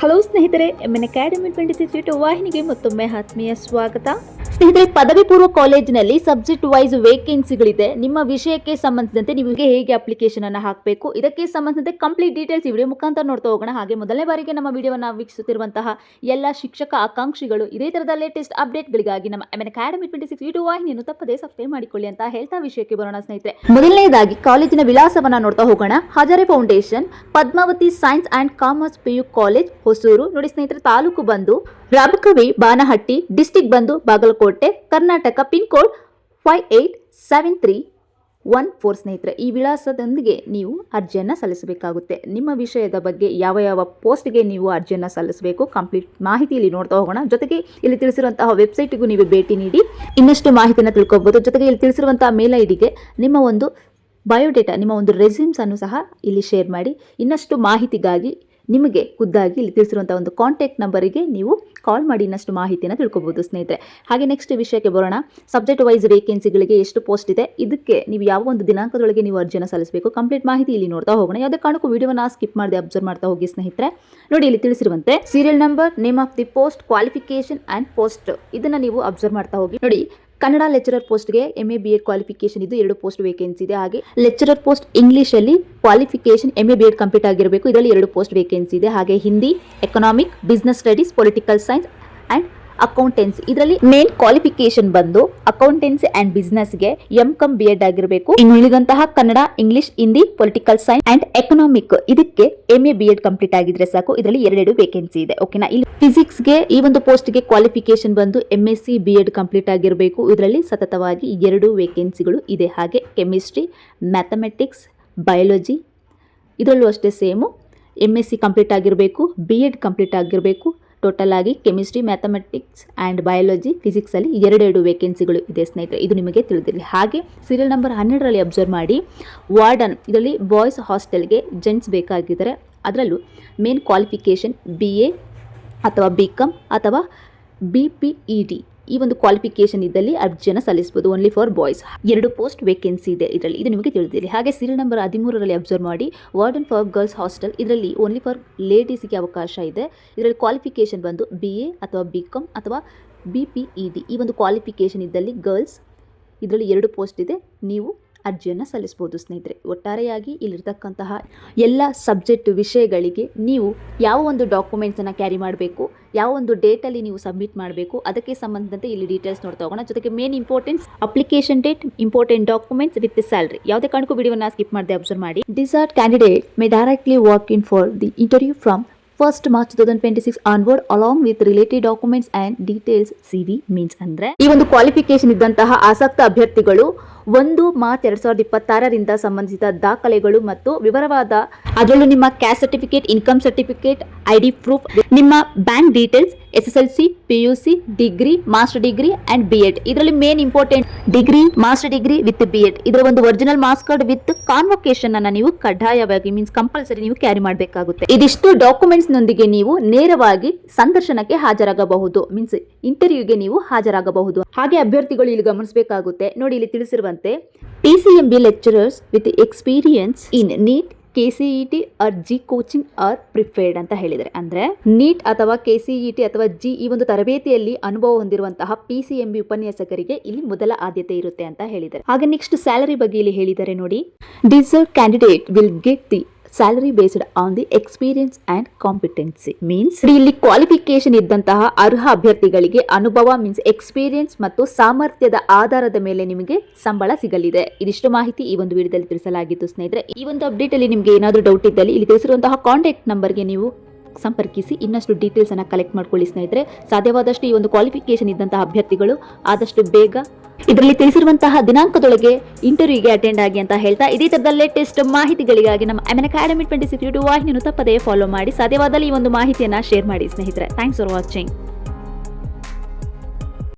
Hello ಸ್ನೇಹಿತರೆ, MN academy 26 ವಾಹಿನಿಗೆ ಮತ್ತೊಮ್ಮೆ ಆತ್ಮೀಯ ಸ್ವಾಗತ. ಸ್ನೇಹಿತರೆ, ಪದವಿ ಪೂರ್ವ ಕಾಲೇಜಿನಲ್ಲಿ ಸಬ್ಜೆಕ್ಟ್ ವೈಸ್ ವೇಕೆನ್ಸಿಗಳಿದೆ. ನಿಮ್ಮ ವಿಷಯಕ್ಕೆ ಸಂಬಂಧಿಸಿದಂತೆ ನೀವು ಹೇಗೆ ಅಪ್ಲಿಕೇಶನ್ ಅನ್ನು ಹಾಕಬೇಕು, ಇದಕ್ಕೆ ಸಂಬಂಧಿಸಿದಂತೆ ಕಂಪ್ಲೀಟ್ ಡೀಟೇಲ್ಸ್ ಈ ವಿಡಿಯೋ ಮುಖಾಂತರ ನೋಡ್ತಾ ಹೋಗೋಣ. ಹಾಗೆ ಮೊದಲನೇ ಬಾರಿಗೆ ನಮ್ಮ ವಿಡಿಯೋವನ್ನು ವೀಕ್ಷಿಸುತ್ತಿರುವಂತಹ ಎಲ್ಲ ಶಿಕ್ಷಕ ಆಕಾಂಕ್ಷಿಗಳು ಇದೇ ತರಹದ ಲೇಟೆಸ್ಟ್ ಅಪ್ಡೇಟ್ಗಳಿಗಾಗಿ ನಮ್ಮ MN ಅಕಾಡೆಮಿ 26 ವಾಹಿನಿಯನ್ನು ತಪ್ಪದೇ ಸಬ್ಸ್ಕ್ರೈಬ್ ಮಾಡಿಕೊಳ್ಳಿ ಅಂತ ಹೇಳ್ತಾ ವಿಷಯಕ್ಕೆ ಬರೋಣ. ಸ್ನೇಹಿತರೆ, ಮೊದಲನೇದಾಗಿ ಕಾಲೇಜಿನ ವಿಳಾಸವನ್ನ ನೋಡ್ತಾ ಹೋಗೋಣ. Hazare foundation, Padmavati science and commerce PU college, Hosur. ನೋಡಿ ಸ್ನೇಹಿತರೆ, ತಾಲೂಕು ಬಂದು ರಾಬಕವಿ ಬಾನಹಟ್ಟಿ, ಡಿಸ್ಟಿಕ್ ಬಂದು ಬಾಗಲಕೋಟೆ, ಕರ್ನಾಟಕ. Pin code 587314. ಸ್ನೇಹಿತರೆ, ಈ ವಿಳಾಸದೊಂದಿಗೆ ನೀವು ಅರ್ಜಿಯನ್ನು ಸಲ್ಲಿಸಬೇಕಾಗುತ್ತೆ. ನಿಮ್ಮ ವಿಷಯದ ಬಗ್ಗೆ ಯಾವ ಪೋಸ್ಟ್ಗೆ ನೀವು ಅರ್ಜಿಯನ್ನು ಸಲ್ಲಿಸಬೇಕು, ಕಂಪ್ಲೀಟ್ ಮಾಹಿತಿ ಇಲ್ಲಿ ನೋಡ್ತಾ ಹೋಗೋಣ. ಜೊತೆಗೆ ಇಲ್ಲಿ ತಿಳಿಸಿರುವಂತಹ ವೆಬ್ಸೈಟ್ಗೂ ನೀವು ಭೇಟಿ ನೀಡಿ ಇನ್ನಷ್ಟು ಮಾಹಿತಿಯನ್ನು ತಿಳ್ಕೊಬಹುದು. ಜೊತೆಗೆ ಇಲ್ಲಿ ತಿಳಿಸಿರುವಂತಹ ಮೇಲ್ ಐಡಿಗೆ ನಿಮ್ಮ ಒಂದು ಬಯೋಡೇಟಾ, ನಿಮ್ಮ ಒಂದು ರೆಸ್ಯೂಮ್ಸ್ ಅನ್ನು ಸಹ ಇಲ್ಲಿ ಶೇರ್ ಮಾಡಿ. ಇನ್ನಷ್ಟು ಮಾಹಿತಿಗಾಗಿ ನಿಮಗೆ ಖುದ್ದಾಗಿ ಇಲ್ಲಿ ತಿಳಿಸಿರುವಂಥ ಒಂದು ಕಾಂಟ್ಯಾಕ್ಟ್ ನಂಬರಿಗೆ ನೀವು ಕಾಲ್ ಮಾಡಿ ಇನ್ನಷ್ಟು ಮಾಹಿತಿಯನ್ನು ತಿಳ್ಕೊಬೋದು ಸ್ನೇಹಿತರೆ. ಹಾಗೆ ನೆಕ್ಸ್ಟ್ ವಿಷಯಕ್ಕೆ ಬರೋಣ. ಸಬ್ಜೆಕ್ಟ್ ವೈಸ್ ವೇಕೆನ್ಸಿಗಳಿಗೆ ಎಷ್ಟು ಪೋಸ್ಟ್ ಇದೆ, ಇದಕ್ಕೆ ನೀವು ಯಾವ ಒಂದು ದಿನಾಂಕದೊಳಗೆ ನೀವು ಅರ್ಜಿಯನ್ನು ಸಲ್ಲಿಸಬೇಕು, ಕಂಪ್ಲೀಟ್ ಮಾಹಿತಿ ಇಲ್ಲಿ ನೋಡ್ತಾ ಹೋಗೋಣ. ಯಾವುದೇ ಕಾರಣಕ್ಕೂ ವಿಡಿಯೋನ ಸ್ಕಿಪ್ ಮಾಡದೆ ಅಬ್ಸರ್ವ್ ಮಾಡ್ತಾ ಹೋಗಿ ಸ್ನೇಹಿತರೆ. ನೋಡಿ, ಇಲ್ಲಿ ತಿಳಿಸಿರುವಂತೆ serial number, name of the post, qualification and post, ಇದನ್ನು ನೀವು ಅಬ್ಸರ್ವ್ ಮಾಡ್ತಾ ಹೋಗಿ. ನೋಡಿ, ಕನ್ನಡ ಲೆಕ್ಚರರ್ ಪೋಸ್ಟ್ಗೆ MA BEd ಕ್ವಾಲಿಫಿಕೇಶನ್ ಇದು 2 ಪೋಸ್ಟ್ ವೇಕೆನ್ಸಿ ಇದೆ. ಹಾಗೆ ಲೆಕ್ಚರರ್ ಪೋಸ್ಟ್ ಇಂಗ್ಲಿಷಲ್ಲಿ ಕ್ವಾಲಿಫಿಕೇಶನ್ MA BEd ಕಂಪ್ಲೀಟ್ ಆಗಿರಬೇಕು, ಇದರಲ್ಲಿ 2 ಪೋಸ್ಟ್ ವೇಕೆನ್ಸಿ ಇದೆ. ಹಾಗೆ Hindi, economic, business studies, political science and accountancy, ಇದರಲ್ಲಿ ಮೇನ್ ಕ್ವಾಲಿಫಿಕೇಶನ್ ಬಂದು ಅಕೌಂಟೆನ್ಸಿ ಅಂಡ್ ಬಿಸ್ನೆಸ್ಗೆ MCom BEd ಆಗಿರಬೇಕು. ಇನ್ನು ಉಳಿದಂತಹ Kannada, English, Hindi, political science and economic ಇದಕ್ಕೆ MA BEd ಕಂಪ್ಲೀಟ್ ಆಗಿದ್ರೆ ಸಾಕು. ಇದರಲ್ಲಿ 2 ವೇಕೆನ್ಸಿ ಇದೆ. ಓಕೆನಾ. ಇಲ್ಲಿ ಫಿಸಿಕ್ಸ್ಗೆ ಈ ಒಂದು ಪೋಸ್ಟ್ಗೆ ಕ್ವಾಲಿಫಿಕೇಶನ್ ಬಂದು MSc BEd ಕಂಪ್ಲೀಟ್ ಆಗಿರಬೇಕು. ಇದರಲ್ಲಿ ಸತತವಾಗಿ 2 ವೇಕೆನ್ಸಿಗಳು ಇದೆ. ಹಾಗೆ ಕೆಮಿಸ್ಟ್ರಿ, ಮ್ಯಾಥಮೆಟಿಕ್ಸ್, ಬಯಾಲಜಿ ಇದರಲ್ಲೂ ಅಷ್ಟೇ ಸೇಮು MSc ಕಂಪ್ಲೀಟ್ ಆಗಿರಬೇಕು, BEd ಕಂಪ್ಲೀಟ್ ಆಗಿರಬೇಕು. ಟೋಟಲ್ ಆಗಿ ಕೆಮಿಸ್ಟ್ರಿ, ಮ್ಯಾಥಮೆಟಿಕ್ಸ್ ಆ್ಯಂಡ್ ಬಯಾಲಜಿ, ಫಿಸಿಕ್ಸಲ್ಲಿ 2 ವೇಕೆನ್ಸಿಗಳು ಇದೆ ಸ್ನೇಹಿತರೆ. ಇದು ನಿಮಗೆ ತಿಳಿದಿರಲಿ. ಹಾಗೆ ಸೀರಿಯಲ್ ನಂಬರ್ 12ರಲ್ಲಿ ಅಬ್ಸರ್ವ್ ಮಾಡಿ. ವಾರ್ಡನ್, ಇದರಲ್ಲಿ ಬಾಯ್ಸ್ ಹಾಸ್ಟೆಲ್ಗೆ ಜೆಂಟ್ಸ್ ಬೇಕಾಗಿದ್ದಾರೆ. ಅದರಲ್ಲೂ ಮೇನ್ ಕ್ವಾಲಿಫಿಕೇಷನ್ BA ಅಥವಾ BCom ಅಥವಾ BPEd ಈ ಒಂದು ಕ್ವಾಲಿಫಿಕೇಶನ್ ಇದ್ದಲ್ಲಿ ಅರ್ಜಿಯನ್ನು ಸಲ್ಲಿಸಬಹುದು. Only for boys. 2 post vacancy ಇದೆ ಇದರಲ್ಲಿ, ಇದು ನಿಮಗೆ ತಿಳಿದಿರಲಿ. ಹಾಗೆ ಸೀರಿಯಲ್ ನಂಬರ್ 13ರಲ್ಲಿ ಅಬ್ಸರ್ವ್ ಮಾಡಿ. ವಾರ್ಡನ್ ಫಾರ್ ಗರ್ಲ್ಸ್ ಹಾಸ್ಟೆಲ್, ಇದರಲ್ಲಿ ಓನ್ಲಿ ಫಾರ್ ಲೇಡೀಸ್ಗೆ ಅವಕಾಶ ಇದೆ. ಇದರಲ್ಲಿ ಕ್ವಾಲಿಫಿಕೇಶನ್ ಬಂದು BA ಅಥವಾ BCom ಅಥವಾ BPEd ಈ ಒಂದು ಕ್ವಾಲಿಫಿಕೇಶನ್ ಇದ್ದಲ್ಲಿ ಗರ್ಲ್ಸ್, ಇದರಲ್ಲಿ 2 ಪೋಸ್ಟ್ ಇದೆ. ನೀವು ಅರ್ಜಿಯನ್ನು ಸಲ್ಲಿಸಬಹುದು ಸ್ನೇಹಿತರೆ. ಒಟ್ಟಾರೆಯಾಗಿ ಇಲ್ಲಿರ್ತಕ್ಕಂತಹ ಎಲ್ಲ ಸಬ್ಜೆಕ್ಟ್ ವಿಷಯಗಳಿಗೆ ನೀವು ಯಾವ ಒಂದು ಡಾಕ್ಯುಮೆಂಟ್ಸನ್ನು ಕ್ಯಾರಿ ಮಾಡಬೇಕು, ಯಾವ ಒಂದು ಡೇಟಲ್ಲಿ ನೀವು ಸಬ್ಮಿಟ್ ಮಾಡಬೇಕು, ಅದಕ್ಕೆ ಸಂಬಂಧಿಸಿದಂತೆ ಇಲ್ಲಿ ಡೀಟೇಲ್ಸ್ ನೋಡ್ತಾ ಹೋಗೋಣ. ಜೊತೆಗೆ main importance application date, important documents with salary. ಯಾವುದೇ ಕಾರಣಕ್ಕೂ ವಿಡಿಯೋನ ಸ್ಕಿಪ್ ಮಾಡದೆ ಅಬ್ಸರ್ವ್ ಮಾಡಿ. Desert candidate May directly walk in for the interview from 1st March 2026 onward along with related documents and details. CV means ಅಂದ್ರೆ ಈ ಒಂದು ಕ್ವಾಲಿಫಿಕೇಶನ್ ಇದ್ದಂತಹ ಆಸಕ್ತ ಅಭ್ಯರ್ಥಿಗಳು 1 ಮಾರ್ಚ್ 2026ರಿಂದ ಸಂಬಂಧಿಸಿದ ದಾಖಲೆಗಳು ಮತ್ತು ವಿವರವಾದ, ಅದರಲ್ಲೂ ನಿಮ್ಮ caste certificate, income certificate, ID proof, ನಿಮ್ಮ bank details, SSLC, PUC, degree, master degree and BEd. ಇದರಲ್ಲಿ main important degree, master degree with BEd, ಇದರ ಒಂದು original marks card with convocation ಅನ್ನ ನೀವು ಕಡ್ಡಾಯವಾಗಿ ಮೀನ್ಸ್ ಕಂಪಲ್ಸರಿ ನೀವು ಕ್ಯಾರಿ ಮಾಡಬೇಕಾಗುತ್ತೆ. ಇದಿಷ್ಟು ಡಾಕ್ಯುಮೆಂಟ್ಸ್ ನೊಂದಿಗೆ ನೀವು ನೇರವಾಗಿ ಸಂದರ್ಶನಕ್ಕೆ ಹಾಜರಾಗಬಹುದು, ಮೀನ್ಸ್ ಇಂಟರ್ವ್ಯೂಗೆ ನೀವು ಹಾಜರಾಗಬಹುದು. ಹಾಗೆ ಅಭ್ಯರ್ಥಿಗಳು ಇಲ್ಲಿ ಗಮನಿಸಬೇಕಾಗುತ್ತೆ. ನೋಡಿ, ಇಲ್ಲಿ ತಿಳಿಸಿರುವಂತೆ PCMB lecturers with experience in NEET, KCET or G coaching or preferred ಅಂತ ಹೇಳಿದರೆ, ಅಂದ್ರೆ ನೀಟ್ ಅಥವಾ KCET ಅಥವಾ G ಈ ಒಂದು ತರಬೇತಿಯಲ್ಲಿ ಅನುಭವ ಹೊಂದಿರುವಂತಹ PCMB ಉಪನ್ಯಾಸಕರಿಗೆ ಇಲ್ಲಿ ಮೊದಲ ಆದ್ಯತೆ ಇರುತ್ತೆ ಅಂತ ಹೇಳಿದ್ದಾರೆ. ಹಾಗೆ ನೆಕ್ಸ್ಟ್ ಸ್ಯಾಲರಿ ಬಗ್ಗೆ ಇಲ್ಲಿ ಹೇಳಿದ್ದಾರೆ ನೋಡಿ. Deserve candidate will get the salary based on the experience and competency. Means ಇಲ್ಲಿ ಕ್ವಾಲಿಫಿಕೇಶನ್ ಇದ್ದಂತಹ ಅರ್ಹ ಅಭ್ಯರ್ಥಿಗಳಿಗೆ ಅನುಭವ ಮೀನ್ಸ್ ಎಕ್ಸ್ಪೀರಿಯನ್ಸ್ ಮತ್ತು ಸಾಮರ್ಥ್ಯದ ಆಧಾರದ ಮೇಲೆ ನಿಮಗೆ ಸಂಬಳ ಸಿಗಲಿದೆ. ಇದಿಷ್ಟು ಮಾಹಿತಿ ಈ ಒಂದು ವಿಡಿಯೋದಲ್ಲಿ ತಿಳಿಸಲಾಗಿತ್ತು ಸ್ನೇಹಿತರೆ. ಈ ಒಂದು ಅಪ್ಡೇಟ್ ಅಲ್ಲಿ ನಿಮಗೆ ಏನಾದರೂ ಡೌಟ್ ಇದ್ದಲ್ಲಿ ಇಲ್ಲಿ ತಿಳಿಸಿರುವಂತಹ ಕಾಂಟ್ಯಾಕ್ಟ್ ನಂಬರ್ಗೆ ನೀವು ಸಂಪರ್ಕಿಸಿ ಇನ್ನಷ್ಟು ಡೀಟೇಲ್ಸ್ ಅನ್ನ ಕಲೆಕ್ಟ್ ಮಾಡ್ಕೊಳ್ಳಿ ಸ್ನೇಹಿತರೆ. ಸಾಧ್ಯವಾದಷ್ಟು ಈ ಒಂದು ಕ್ವಾಲಿಫಿಕೇಶನ್ ಇದ್ದಂತಹ ಅಭ್ಯರ್ಥಿಗಳು ಆದಷ್ಟು ಬೇಗ ಇದರಲ್ಲಿ ತಿಳಿಸಿರುವಂತಹ ದಿನಾಂಕದೊಳಗೆ ಇಂಟರ್ವ್ಯೂಗೆ ಅಟೆಂಡ್ ಆಗಿ ಅಂತ ಹೇಳ್ತಾ, ಇದೇ ತರದ ಲೇಟೆಸ್ಟ್ ಮಾಹಿತಿಗಳಿಗಾಗಿ ನಮ್ಮ MN ಅಕಾಡೆಮಿ 26 ವಾಹಿನಿಯನ್ನು ತಪ್ಪದೇ ಫಾಲೋ ಮಾಡಿ. ಸಾಧ್ಯವಾದಲ್ಲಿ ಈ ಒಂದು ಮಾಹಿತಿಯನ್ನ ಶೇರ್ ಮಾಡಿ ಸ್ನೇಹಿತರೆ. Thanks for watching.